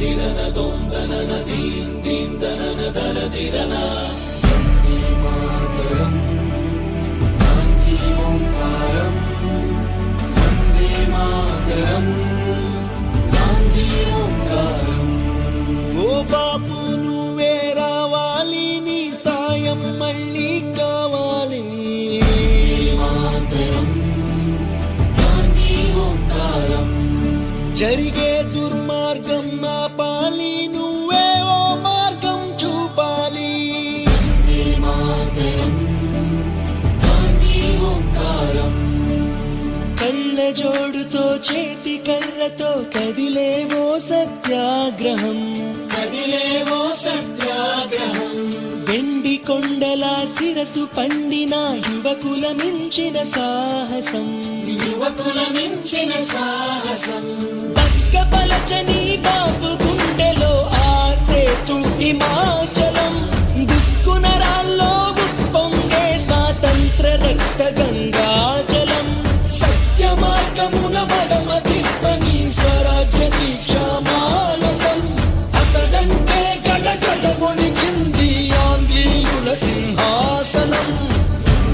దిరన దొందనన దీం దీం దనన దర దిరన మాతరం గాంధీ ఓంకారం వందే మాతరం గాంధీ ఓంకారం. ఓ బాపు నువ్వే రావాలి, నీ సాయం మళ్ళీ కావాలి. మాతరం గాంధీ ఓంకారం. జరిగే దుర్మార్గం ఆపాలి, నువ్వే ఓ మార్గం చూపాలి. మాతరం గాంధీ ఓంకారం. కళ్ళ జోడుతో చేతి కర్రతో కదిలేవో సత్యాగ్రహం, కదిలేవో సత్యాగ్రహం. వెండి కొండల శిరసు పండిన యువకుల మించిన సాహసం, యువకుల మించిన సాహసం. పక్కపలచని బాబు గుండెలో ఆసేతు హిమాచలం, దుక్కునరాల్లో ఉప్పొంగే స్వాతంత్ర రక్త గంగాజలం. సత్య మార్గమున మడమతి